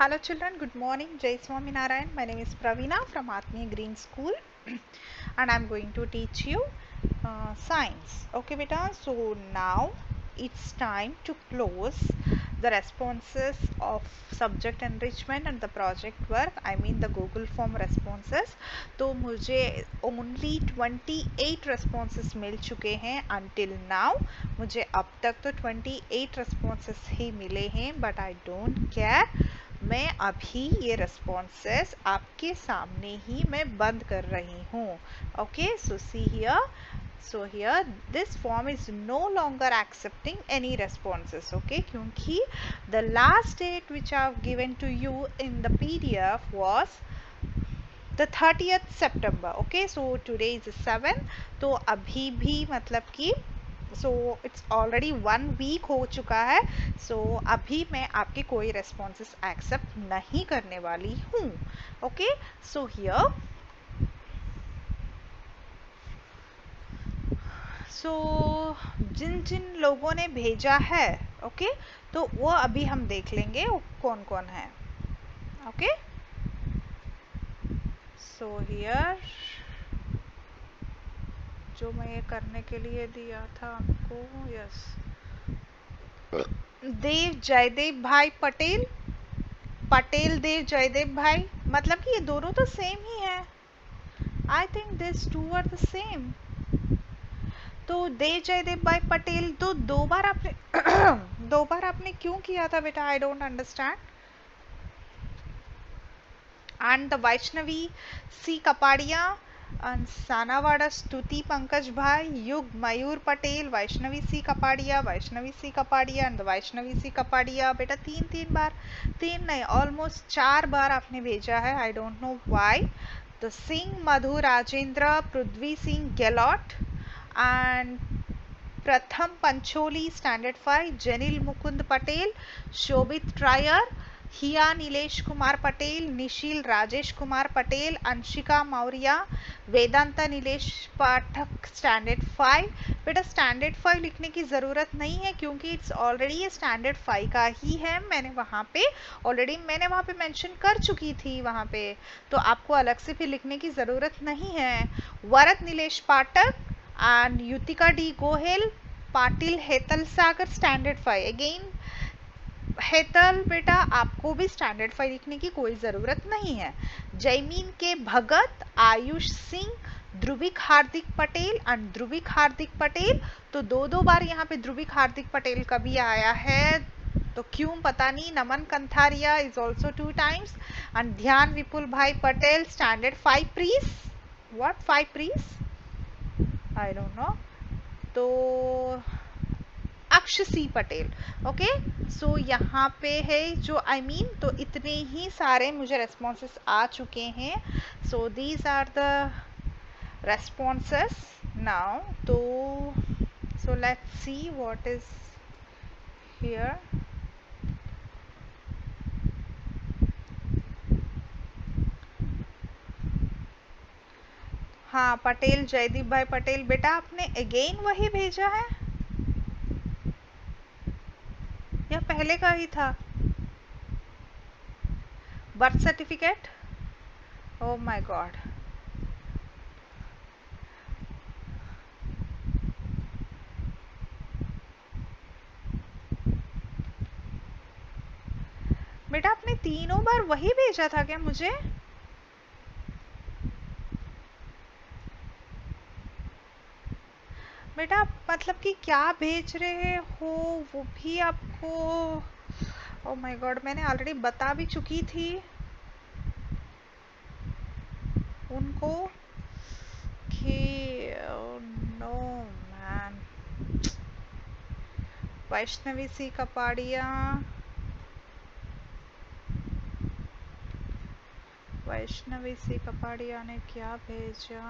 Hello children, good morning. Jai Swami Narayan. My name is Pravina from Atmiya Green School and I am going to teach you science. Okay beta, so now it's time to close the responses of subject enrichment and the project work. I mean the Google form responses. तो मुझे only 28 responses मिल चुके हैं until now. मुझे अब तक तो 28 responses ही मिले हैं, but I don't care. मैं अभी ये responses आपके सामने ही मैं बंद कर रही हूँ. Okay, so see here. So here this form is no longer accepting any responses. Okay, क्योंकि the last date which I have given to you in the PDF was the 30th September. Okay, so today is 7. तो अभी भी मतलब कि so it's already 1 week हो चुका है. सो अभी मैं आपके कोई रेस्पॉन्सेस एक्सेप्ट नहीं करने वाली हूँ. ओके, सो हियर सो जिन जिन लोगों ने भेजा है ओके तो वो अभी हम देख लेंगे वो कौन कौन है. ओके, सो हियर जो मैं ये करने के लिए दिया था आपको, यस, देव जयदेव भाई पटेल, पटेल देव जयदेव भाई, मतलब कि ये दोनों तो सेम ही है. I think this two are the same. तो देव जयदेव भाई पटेल तो दो बार आपने दो बार आपने क्यों किया था बेटा? I don't understand. And the Vaishnavi C Kapadia and Sanawada Stuti Pankaj भाई, Yug Mayur Patel, Vaishnavi C Kapadia, Vaishnavi C Kapadia and Vaishnavi C Kapadia. बेटा तीन बार, तीन नहीं ऑलमोस्ट 4 बार आपने भेजा है. आई डोंट नो व्हाई. तो सिंह मधु राजेंद्र, पृथ्वी सिंह गेलॉट एंड प्रथम पंचोली स्टैंडर्ड 5, जनिल मुकुंद पटेल, शोभित ट्रायर, हिया नीलेश कुमार पटेल, निशील राजेश कुमार पटेल, अंशिका मौर्य, वेदांता नीलेश पाठक स्टैंडर्ड 5. बेटा स्टैंडर्ड 5 लिखने की ज़रूरत नहीं है क्योंकि इट्स ऑलरेडी ये स्टैंडर्ड 5 का ही है. मैंने वहाँ पे ऑलरेडी मेंशन कर चुकी थी वहाँ पे, तो आपको अलग से फिर लिखने की ज़रूरत नहीं है. Varad Nilesh Pathak and Yutika D Gohel, Patil Hetal Sagar standard 5. Again Hetal बेटा आपको भी स्टैंडर्ड 5 लिखने की कोई ज़रूरत नहीं है. जयमीन के भगत, आयुष सिंह, ध्रुविक हार्दिक पटेल एंड ध्रुविक हार्दिक पटेल. तो दो बार यहाँ पे ध्रुविक हार्दिक पटेल का भी आया है, तो क्यों पता नहीं. Naman Kantharia is also 2 times and Dhyan Vipul bhai Patel standard 5 प्रीस. व्हाट 5 प्रीस? I don't know. तो अक्ष सी पटेल. ओके, सो यहाँ पे है जो तो इतने ही सारे मुझे रेस्पॉन्सेस आ चुके हैं. So these are the responses now. तो so let's see what is here. हाँ, पटेल जयदीप भाई पटेल. बेटा आपने अगेन वही भेजा है या पहले का ही था? Birth certificate? Oh my God. बेटा आपने तीनों बार वही भेजा था क्या मुझे? बेटा मतलब कि क्या भेज रहे हो वो भी आपको, ओ माय गॉड, मैंने ऑलरेडी बता भी चुकी थी उनको कि no man. Vaishnavi C Kapadia, Vaishnavi C Kapadia ने क्या भेजा?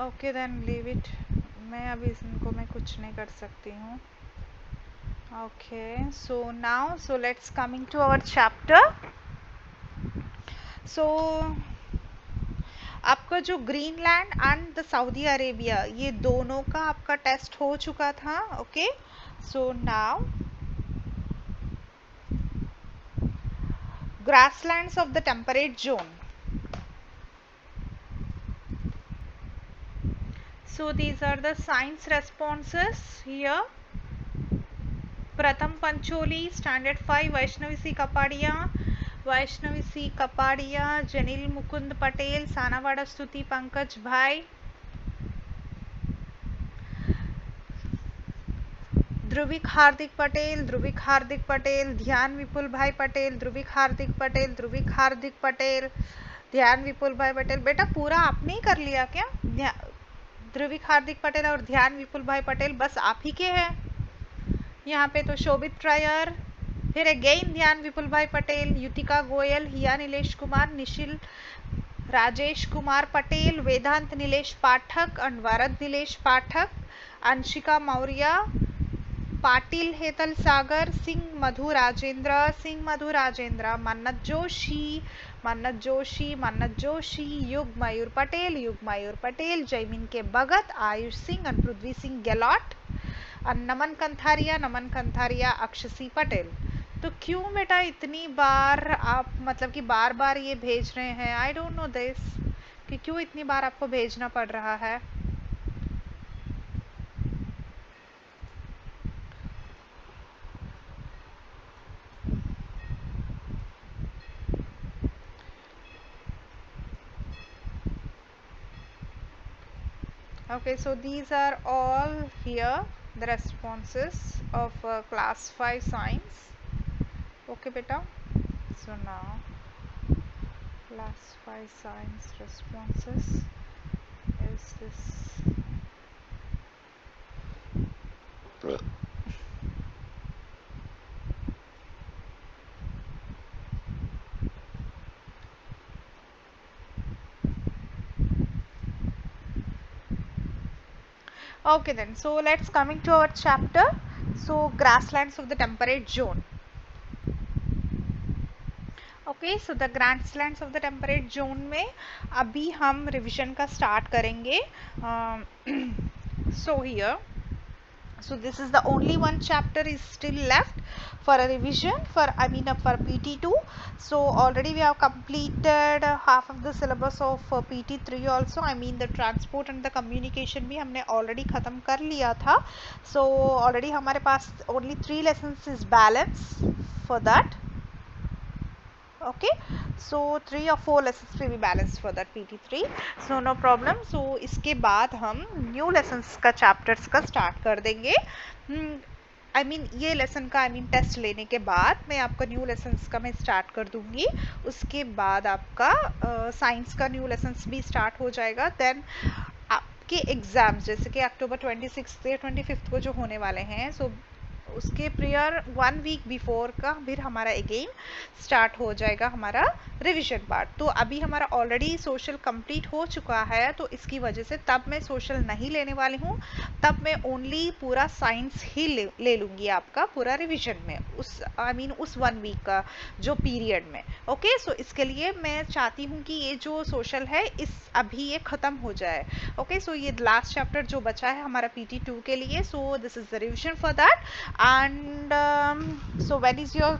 ओके देन लीव इट, मैं अभी इनको मैं कुछ नहीं कर सकती हूँ। Okay so now so let's coming to our chapter. So आपका जो Greenland and the Saudi Arabia, ये दोनों का आपका टेस्ट हो चुका था। Okay so now grasslands of the temperate zone. So these are the science responses here. Pratham Pancholi, Standard 5, Vaishnavi C. Kapadia, Janil Mukund Patel, Sanawada Stuti Pankaj Bhai, ध्रुविक Hardik Patel, ध्यान विपुल भाई पटेल, ध्यान विपुल भाई पटेल। बेटा पूरा आपने ही कर लिया क्या? ध्रुविक हार्दिक पटेल और ध्यान विपुल भाई पटेल बस आप ही के हैं यहाँ पे। तो शोभित ट्रायर, फिर अगेन ध्यान विपुल भाई पटेल, युतिका गोयल, हिया नीलेश कुमार, निशिल राजेश कुमार पटेल, वेदांत नीलेश पाठक, वरद नीलेश पाठक, अंशिका मौर्य, पाटिल हेतल सागर, सिंह मधु राजेंद्र, मन्नत जोशी, युग मयूर पटेल, जयमीन के भगत, आयुष सिंह और पृथ्वी सिंह गहलोत, नमन कंथारिया, अक्षसी पटेल। तो क्यों बेटा इतनी बार आप मतलब कि बार बार ये भेज रहे हैं? आई डोंट नो दिस, कि क्यों इतनी बार आपको भेजना पड़ रहा है। Okay, so these are all here the responses of class 5 science. Okay beta, so now class 5 science responses is this. Okay then, so let's coming to our chapter. So grasslands of the temperate zone. Okay so the grasslands of the temperate zone में अभी हम revision का start करेंगे। So here, so this is the only one chapter is still left for a revision for for PT2. So already we have completed half of the syllabus of PT3 also. the transport and the communication भी हमने already खत्म कर लिया था। So already हमारे पास only 3 lessons is balance for that. Okay, so 3 or 4 lessons will be balanced for that PT3, so no problem. So इसके बाद हम न्यू लेसन्स का चैप्टर्स का स्टार्ट कर देंगे। ये लेसन का टेस्ट लेने के बाद मैं आपका न्यू लेसन्स का मैं स्टार्ट कर दूंगी। उसके बाद आपका साइंस का न्यू लेसन्स भी स्टार्ट हो जाएगा। देन आपके एग्जाम्स जैसे कि अक्टूबर 26 या 25 को जो होने वाले हैं, सो उसके प्रियर 1 वीक बिफोर का फिर हमारा अगेन स्टार्ट हो जाएगा हमारा रिवीजन पार्ट। तो अभी हमारा ऑलरेडी सोशल कंप्लीट हो चुका है, तो इसकी वजह से तब मैं सोशल नहीं लेने वाली हूँ, तब मैं ओनली पूरा साइंस ही ले लूँगी आपका पूरा रिवीजन में, उस उस 1 वीक का जो पीरियड में। ओके, सो इसके लिए मैं चाहती हूँ कि ये जो सोशल है इस अभी ये ख़त्म हो जाए। ओके, सो ये लास्ट चैप्टर जो बचा है हमारा PT2 के लिए, so this is the revision for that. And so when is your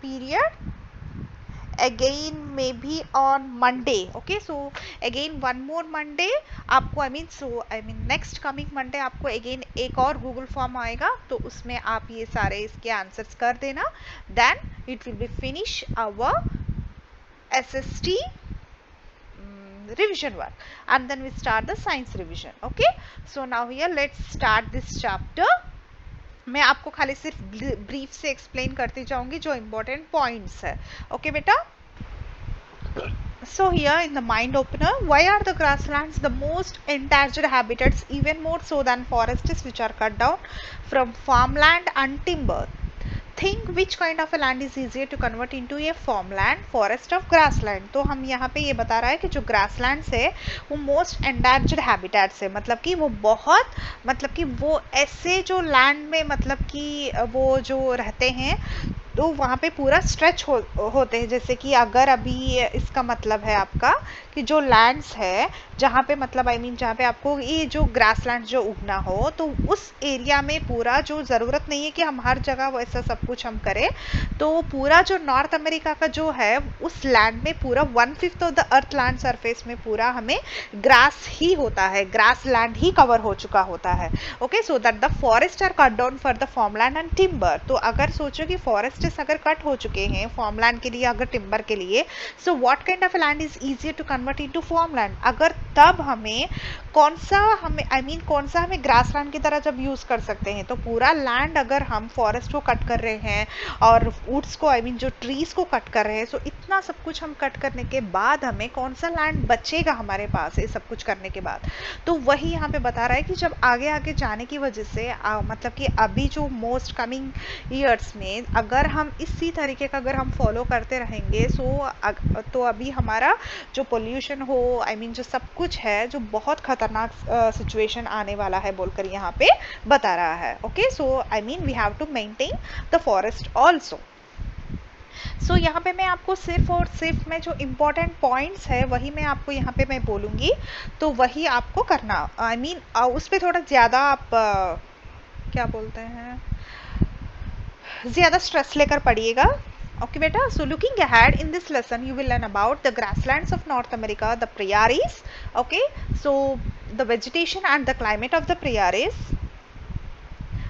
period? Again maybe on Monday. Okay, so again one more Monday आपको next coming Monday आपको again एक और Google form आएगा, तो उसमें आप ये सारे इसके आंसर्स कर देना। Then it will be finish our SST revision work, and then we start the science revision. Okay, so now here let's start this chapter. मैं आपको खाली सिर्फ ब्रीफ से एक्सप्लेन करती जाऊंगी जो इम्पोर्टेंट पॉइंट्स है। ओके बेटा, so here in the mind opener, why are the grasslands the most endangered habitats, even more so than forests which are cut down from farmland and timber? Think which kind of a land is easier to convert into a farmland, forest of grassland. तो हम यहाँ पे ये बता रहा है कि जो ग्रासलैंड्स है वो मोस्ट एंडेंजर्ड हैबिटेट्स है, मतलब कि वो बहुत, मतलब कि वो ऐसे जो लैंड में मतलब कि वो जो रहते हैं तो वहाँ पे पूरा स्ट्रेच होते हैं। जैसे कि अगर अभी इसका मतलब है आपका कि जो लैंड्स है जहाँ पे मतलब आई मीन जहाँ पे आपको ये जो ग्रासलैंड जो उगना हो, तो उस एरिया में पूरा जो ज़रूरत नहीं है कि हम हर जगह वैसा सब कुछ हम करें। तो पूरा जो नॉर्थ अमेरिका का जो है उस लैंड में पूरा 1/5 of the earth land surface में पूरा हमें ग्रास ही होता है, ग्रास लैंड ही कवर हो चुका होता है। Okay, so that the forest are cut down for the farmland and timber. तो अगर सोचो कि फॉरेस्ट अगर कट हो चुके हैं फॉर्मलैंड के लिए, अगर टिम्बर के लिए, so what kind of land is easier to convert into farmland. अगर तब हमें कौन सा हमें ग्रासलैंड की तरह जब यूज कर सकते हैं, तो पूरा लैंड अगर हम फॉरेस्ट को कट कर रहे हैं और वुड्स को जो ट्रीज को कट कर रहे हैं, सो इतना सब कुछ हम कट करने के बाद हमें कौन सा लैंड बचेगा हमारे पास ये सब कुछ करने के बाद। तो वही यहाँ पे बता रहा है कि जब आगे आगे जाने की वजह से मतलब कि अभी जो मोस्ट कमिंग ईयर्स में अगर हम इसी तरीके का अगर हम फॉलो करते रहेंगे तो अभी हमारा जो पोल्यूशन हो जो सब कुछ है जो बहुत खतरनाक सिचुएशन आने वाला है बोलकर यहाँ पे बता रहा है। Okay, so we have to maintain the forest also. So यहाँ पे मैं आपको सिर्फ और सिर्फ मैं जो इम्पोर्टेंट पॉइंट्स है वही मैं आपको यहाँ पे मैं बोलूँगी, तो वही आपको करना उस पर थोड़ा ज़्यादा आप क्या बोलते हैं ज़्यादा स्ट्रेस लेकर पढ़िएगा। Okay beta, so looking ahead in this lesson you will learn about the grasslands of North America, the prairies. Okay, so the vegetation and the climate of the prairies,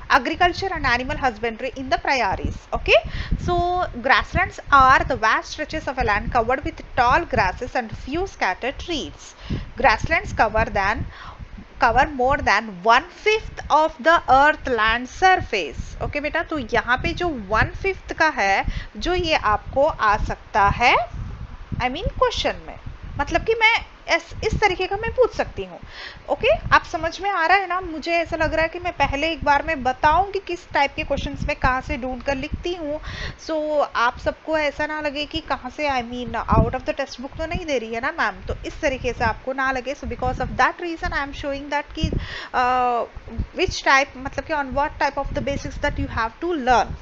agriculture and animal husbandry in the prairies. Okay, so grasslands are the vast stretches of a land covered with tall grasses and few scattered trees. Grasslands cover more than 1/5 of the earth land surface. Okay बेटा, तो यहाँ पे जो 1/5 का है जो ये आपको आ सकता है क्वेश्चन में, मतलब कि मैं इस तरीके का मैं पूछ सकती हूँ। ओके, आप समझ में आ रहा है ना? मुझे ऐसा लग रहा है कि मैं पहले एक बार मैं बताऊँ कि किस टाइप के क्वेश्चंस में कहाँ से ढूंढ कर लिखती हूँ, सो आप सबको ऐसा ना लगे कि कहाँ से out of the text book तो नहीं दे रही है ना मैम, तो इस तरीके से आपको ना लगे। So because of that reason I am showing that कि विच टाइप, मतलब कि on what type of the basics that you have to learn.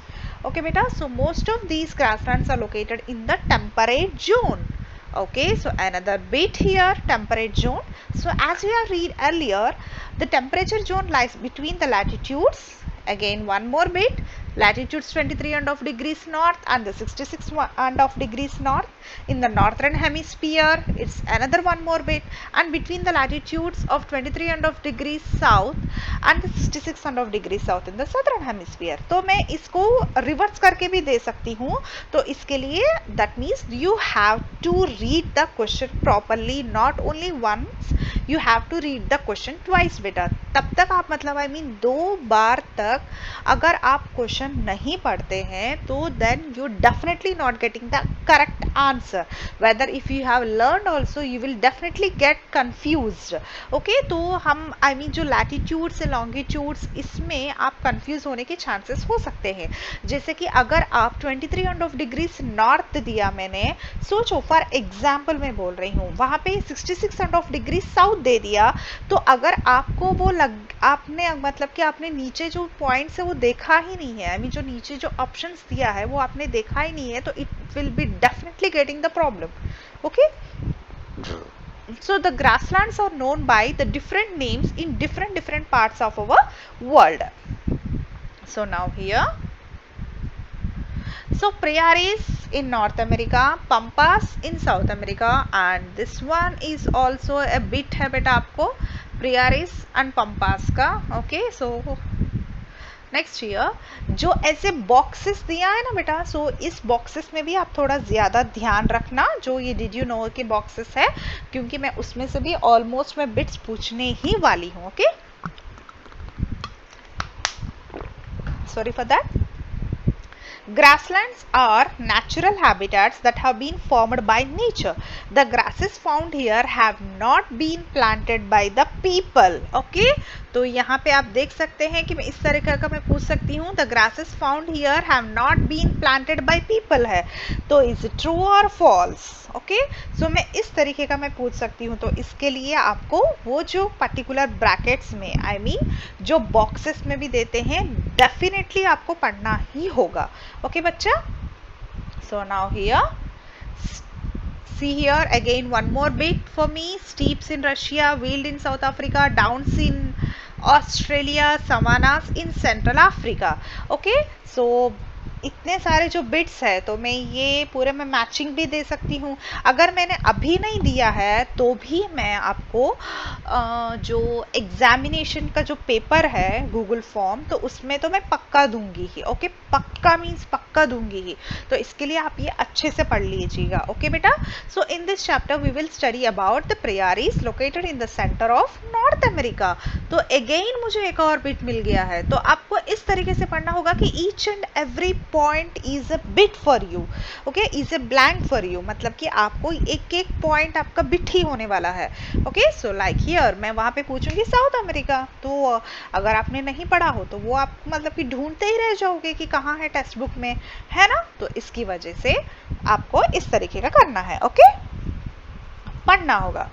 Okay बेटा, so most of these grasslands are located in the temperate zone. Okay, so another bit here, temperate zone. So as we have read earlier, the temperature zone lies between the latitudes. Again one more bit, latitudes 23.5 degrees north and the 66.5 degrees north in the northern hemisphere. It's another one more bit, and between the latitudes of 23.5 degrees south and the 66.5 degrees south in the southern hemisphere. तो मैं इसको reverse करके भी दे सकती हूँ, तो इसके लिए that means you have to read the question properly, not only once, you have to read the question twice बेटा। तब तक आप मतलब 2 बार तक अगर आप क्वेश्चन नहीं पढ़ते हैं तो then you definitely not getting the correct answer. Whether if you have learned also you will definitely get confused. Okay, तो हम जो latitudes से longitudes इसमें आप confuse होने के chances हो सकते हैं। जैसे कि अगर आप 23.5 degrees north दिया मैंने, सोचो फॉर एग्जाम्पल मैं बोल रही हूँ, वहाँ पे 66.5 degrees south दे दिया, तो अगर आपको वो आपने मतलब कि आपने नीचे जो पॉइंट्स है वो देखा ही नहीं है, जो नीचे जो ऑप्शंस दिया है वो आपने देखा ही नहीं है, तो it will be definitely getting the problem. Okay, so the grasslands are known by the different names in different parts of our world. So now here, so prairies in North America, pampas in South America, and this one is also a bit है बेटा आपको prairies and pampas का. Okay, so next year जो ऐसे boxes दिया है ना बेटा, सो इस बॉक्सेस में भी आप थोड़ा ज़्यादा ध्यान रखना, जो ये डिड यू नो के बॉक्सेस है, क्योंकि मैं उसमें से भी ऑलमोस्ट मैं बिट्स पूछने ही वाली हूँ. Okay, sorry for that. Grasslands are natural habitats that have been formed by nature. The grasses found here have not been planted by the people. Okay, तो यहाँ पे आप देख सकते हैं कि मैं इस तरह का मैं पूछ सकती हूँ the grasses found here have not been planted by people है, तो is it true or false? Okay, so मैं इस तरीके का मैं पूछ सकती हूँ। तो इसके लिए आपको वो जो पर्टिकुलर ब्रैकेट्स में आई मीन जो बॉक्सेस में भी देते हैं डेफिनेटली आपको पढ़ना ही होगा। ओके बच्चा, so now here see here again one more bit for me, steppes in Russia, wild in South Africa, downs in Australia, savannas in Central Africa. Okay, so इतने सारे जो बिट्स है तो मैं ये पूरे में मैचिंग भी दे सकती हूँ। अगर मैंने अभी नहीं दिया है तो भी मैं आपको जो एग्जामिनेशन का जो पेपर है गूगल फॉर्म तो उसमें तो मैं पक्का दूंगी ही। ओके, पक्का मीन्स पक्का दूंगी ही, तो इसके लिए आप ये अच्छे से पढ़ लीजिएगा। ओके बेटा, so in this chapter we will study about the prairies located in the centre of North America. तो अगेन मुझे एक और बिट मिल गया है, तो आपको इस तरीके से पढ़ना होगा कि each and every point is a bit for you. Okay, is a blank for you, मतलब कि आपको एक एक पॉइंट आपका बिट ही होने वाला है। ओके, सो लाइक हियर मैं वहां पे पूछूंगी साउथ अमेरिका, तो अगर आपने नहीं पढ़ा हो तो वो आप मतलब कि ढूंढते ही रह जाओगे कि कहाँ है टेक्स्ट बुक में, है ना। तो इसकी वजह से आपको इस तरीके का करना है। ओके, पढ़ना होगा।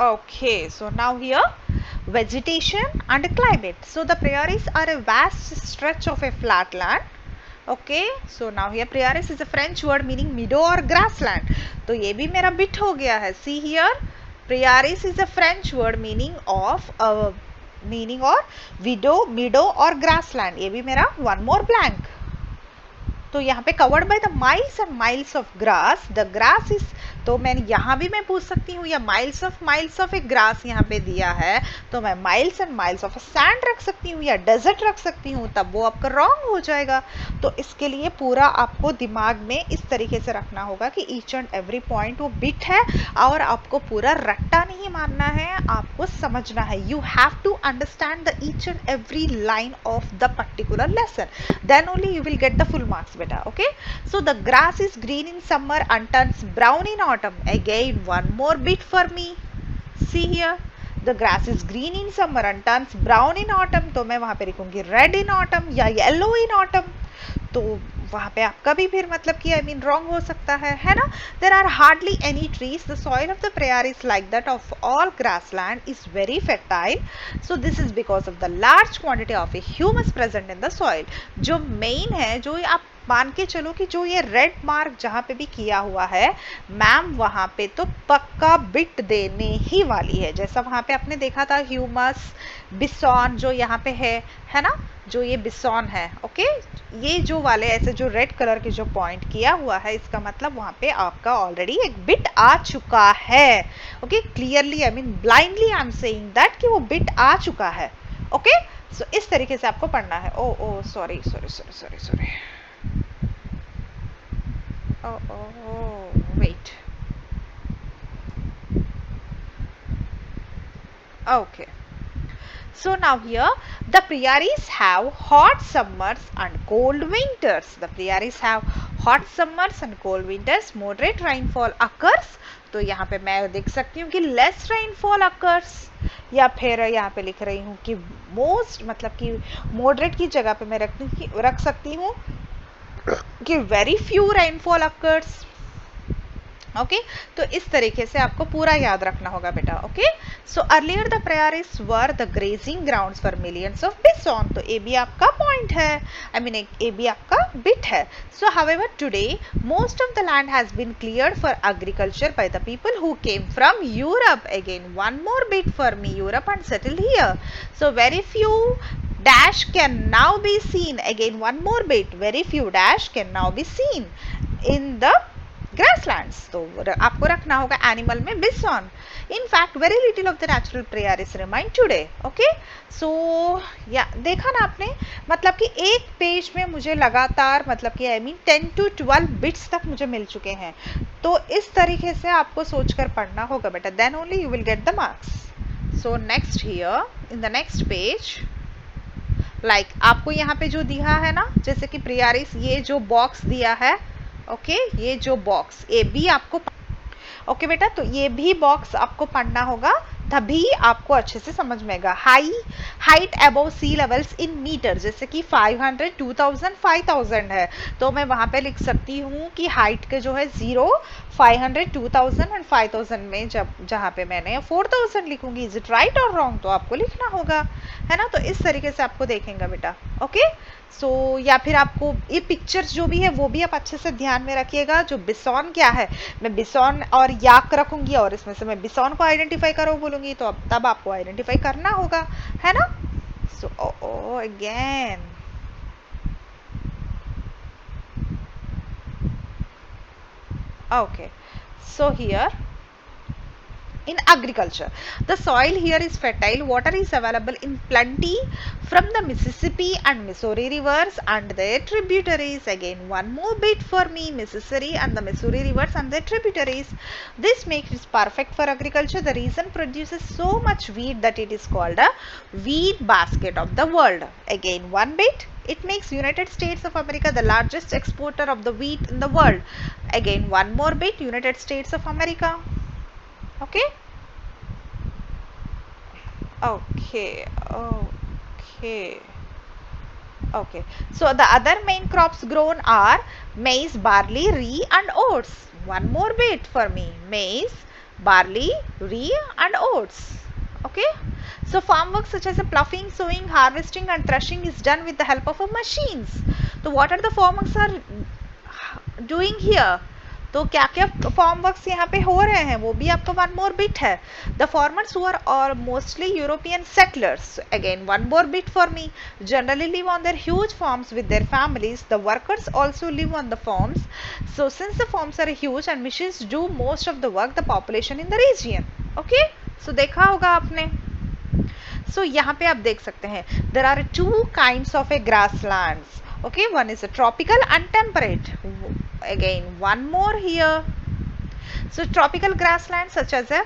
Okay, so now here vegetation and climate. So the prairies are a vast stretch of a flat land. Okay, so now here prairies is a French word meaning meadow or grassland. तो ये भी मेरा bit हो गया है। See here, prairies is a French word meaning of meadow or grassland. ये भी मेरा one more blank. तो यहाँ पे covered by the miles and miles of grass, the grass is, तो मैं यहाँ भी मैं पूछ सकती हूँ या माइल्स ऑफ ए ग्रास यहाँ पे दिया है तो मैं miles and miles of sand रख सकती हूँ या डेजर्ट रख सकती हूँ, तब वो आपका रॉन्ग हो जाएगा। तो इसके लिए पूरा आपको दिमाग में इस तरीके से रखना होगा कि ईच एंड एवरी पॉइंट वो बिट है और आपको पूरा रट्टा नहीं मारना है, आपको समझना है। You have to understand the each and every line of the particular lesson, then only you will get the full marks बेटा। Okay, so the grass is green in summer and turns brown in autumn. Again one more bit for me. See here, the grass is green in summer and turns brown in autumn. तो मैं वहां पे लिखूंगी red in autumn या yellow in autumn। तो वहां पे आपका भी फिर मतलब कि आई मीन रॉन्ग हो सकता है ना। There are hardly any trees, the soil of the prairies like that of all grassland is very fertile, so this is because of the large quantity of a humus present in the soil। जो main है, जो आप मान के चलो कि जो ये रेड मार्क जहाँ पे भी किया हुआ है मैम वहाँ पे तो पक्का बिट देने ही वाली है। जैसा वहाँ पे आपने देखा था ह्यूमस बिसॉन जो यहाँ पे है ना, जो ये बिसॉन है। ओके, ये जो वाले ऐसे जो रेड कलर के जो पॉइंट किया हुआ है इसका मतलब वहाँ पे आपका ऑलरेडी एक बिट आ चुका है। Okay, clearly I mean blindly I am saying that कि वो बिट आ चुका है। ओके, सो इस तरीके से आपको पढ़ना है। ओ sorry, wait. Okay, so now here the prairies have hot summers and cold winters. The prairies have hot summers and cold winters. Moderate rainfall occurs, तो यहाँ पे मैं देख सकती हूँ कि लेस रेनफॉल अकर्स, या फिर यहाँ पे लिख रही हूँ कि मोस्ट मतलब कि मॉडरेट की जगह पे मैं रख सकती हूँ कि very few rainfall occurs. Okay, तो इस तरीके से आपको पूरा याद रखना होगा बेटा। Okay, so earlier the prairies were the grazing grounds for millions of बिसॉन, तो ये भी आपका पॉइंट है, आई मीन ये भी आपका बिट है। So however today most of the land has been cleared for agriculture by the people who came from Europe. Again one more bit for me, Europe and settled here. So very few dash can now be seen, again one more bit, very few dash can now be seen in the grasslands। तो आपको रखना होगा animal में bison. In fact very little of the natural prairies remain today। Okay, so या देखा ना आपने, मतलब कि एक पेज में मुझे लगातार मतलब कि आई मीन 10 to 12 बिट्स तक मुझे मिल चुके हैं। तो इस तरीके से आपको सोचकर पढ़ना होगा बेटा, then only you will get the marks. So next here in the next page आपको यहाँ पे जो दिया है ना, जैसे कि प्रियारिस, ये जो बॉक्स दिया है, ओके, ये जो बॉक्स, ये भी आपको, ओके बेटा, तो ये भी बॉक्स आपको पढ़ना होगा, तभी आपको अच्छे से समझ में आएगा। Height above sea levels in metre, जैसे कि 500, 2000, 5000 है, तो मैं वहां पे लिख सकती हूँ कि हाइट के जो है 0, 500, 2000 एंड 5000 में जहाँ पे मैंने 4000 लिखूंगी, इज इट राइट और रॉन्ग, तो आपको लिखना होगा, है ना। तो इस तरीके से आपको देखेंगे बेटा, ओके। सो या फिर आपको ये पिक्चर्स जो भी है वो भी आप अच्छे से ध्यान में रखिएगा। जो बिसॉन क्या है, मैं बिसॉन और याक रखूंगी और इसमें से मैं बिसॉन को आइडेंटिफाई करो बोलूंगी, तो अब तब आपको आइडेंटिफाई करना होगा, है ना। So again, okay, so here in agriculture, the soil here is fertile, water is available in plenty from the Mississippi and Missouri rivers and their tributaries. Again, one more bit for me, Mississippi and the Missouri rivers and their tributaries. This makes it perfect for agriculture. The region produces so much wheat that it is called a wheat basket of the world. Again, one bit. It makes United States of America the largest exporter of the wheat in the world. Again, one more bit, United States of America. Okay, okay, okay. So the other main crops grown are maize, barley, rye and oats. One more bit for me, maize, barley, rye and oats. Okay, so farm work such as ploughing, sowing, harvesting and threshing is done with the help of machines. So what are the farmers are doing here? तो क्या क्या form works यहाँ पे हो रहे हैं वो भी आपको वन मोर बिट है। The farmers who are mostly European settlers, again one more bit for me, generally live on their huge farms with their families. The workers also live on the farms, so since the farms are huge and machines do most of the work, the population in the region. Okay, so देखा होगा आपने। सो यहाँ पे आप देख सकते हैं there are two kinds of a grasslands. Okay, one is a tropical and temperate. Again, one more here. So tropical grasslands such as a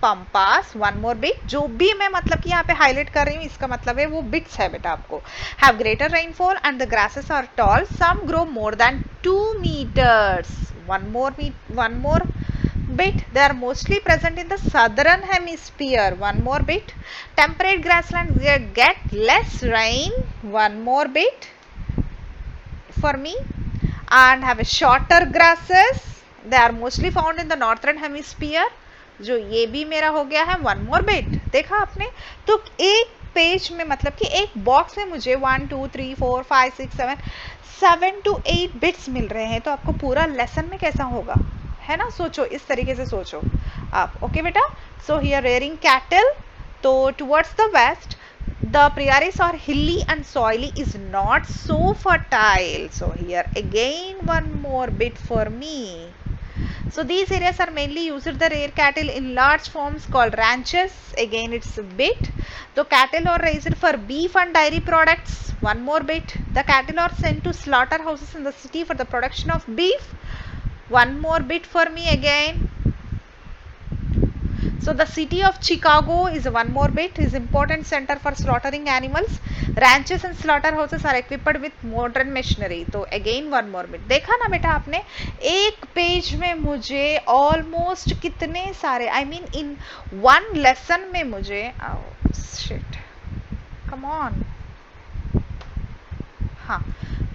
pampas, one more bit. जो भी मैं मतलब कि यहाँ पे हाईलाइट कर रही हूँ इसका मतलब है वो बिट्स है बेटा आपको। Have greater rainfall and the grasses are tall. Some grow more than 2 meters. One more bit. They are mostly present in the southern hemisphere. One more bit. Temperate grasslands get less rain. One more bit for me, and have a shorter grasses. They are mostly found in the northern hemisphere. जो ये भी मेरा हो गया है one more bit. देखा आपने, तो एक पेज में मतलब कि एक बॉक्स में मुझे 1 2 3 4 5 6 7 to 8 बिट्स मिल रहे हैं, तो आपको पूरा लेसन में कैसा होगा, है ना। सोचो, इस तरीके से सोचो आप। ओके बेटा, सो हियर रेयरिंग कैटल, तो towards the west the prairies are hilly and soily is not so fertile. So here again one more bit for me. So these areas are mainly used the rear cattle in large farms called ranches. Again it's a bit. The cattle are raised for beef and dairy products. One more bit. The cattle are sent to slaughterhouses in the city for the production of beef. One more bit for me again. So the city of Chicago is one more bit, is important center for slaughtering animals. Ranches and slaughterhouses are equipped with modern machinery. तो again one more bit. देखा ना बेटा आपने, एक page में मुझे almost कितने सारे, I mean in one lesson में मुझे, oh shit, come on, हाँ,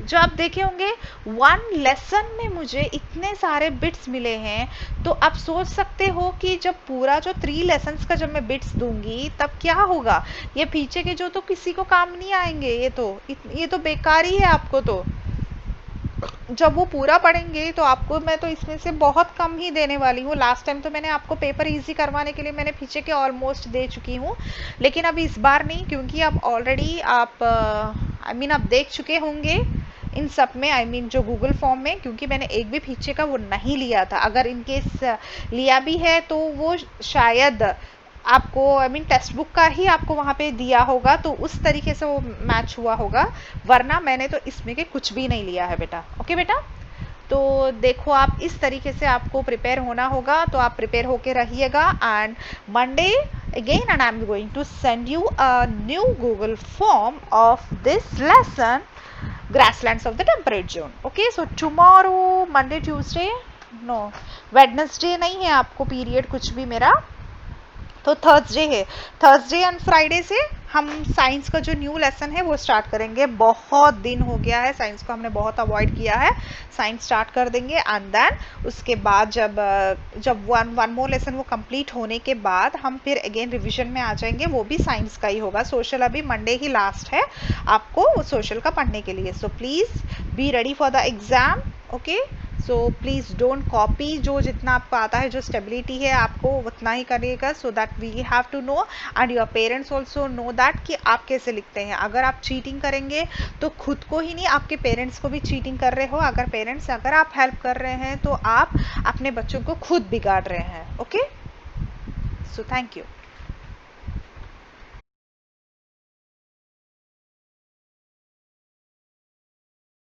जो आप देखे होंगे वन लेसन में मुझे इतने सारे बिट्स मिले हैं, तो आप सोच सकते हो कि जब पूरा जो 3 लेसन्स का जब मैं बिट्स दूंगी तब क्या होगा। ये पीछे के जो तो किसी को काम नहीं आएंगे, ये तो बेकार ही है आपको। तो जब वो पूरा पढ़ेंगे तो आपको मैं तो इसमें से बहुत कम ही देने वाली हूँ। लास्ट टाइम तो मैंने आपको पेपर इजी करवाने के लिए मैंने पीछे के ऑलमोस्ट दे चुकी हूँ, लेकिन अब इस बार नहीं, क्योंकि अब ऑलरेडी आप आप देख चुके होंगे इन सब में, जो गूगल फॉर्म में, क्योंकि मैंने एक भी पीछे का वो नहीं लिया था। अगर इनकेस लिया भी है तो वो शायद आपको टेक्स्ट बुक का ही आपको वहाँ पे दिया होगा, तो उस तरीके से वो मैच हुआ होगा, वरना मैंने तो इसमें के कुछ भी नहीं लिया है बेटा। ओके बेटा, तो देखो आप इस तरीके से आपको प्रिपेयर होना होगा, तो आप प्रिपेयर होके रहिएगा। And Monday again, and I'm going to send you a new Google form of this lesson, grasslands of the temperate zone. Okay, so tomorrow, Monday, Tuesday, no, Wednesday नहीं है आपको पीरियड कुछ भी मेरा, तो थर्सडे है, थर्सडे एंड फ्राइडे से हम साइंस का जो न्यू लेसन है वो स्टार्ट करेंगे. बहुत दिन हो गया है, साइंस को हमने बहुत अवॉइड किया है. साइंस स्टार्ट कर देंगे एंड देन उसके बाद जब वन मोर लेसन वो कंप्लीट होने के बाद हम फिर अगेन रिवीजन में आ जाएंगे. वो भी साइंस का ही होगा. सोशल अभी मंडे ही लास्ट है आपको सोशल का पढ़ने के लिए. So please be ready for the exam. Okay, so please don't copy. जो जितना आपको आता है, जो स्टेबिलिटी है आपको उतना ही करिएगा, so that we have to know and your parents also know that कि आप कैसे लिखते हैं. अगर आप चीटिंग करेंगे तो खुद को ही नहीं, आपके पेरेंट्स को भी चीटिंग कर रहे हो. अगर आप हेल्प कर रहे हैं तो आप अपने बच्चों को खुद बिगाड़ रहे हैं. Okay, so thank you.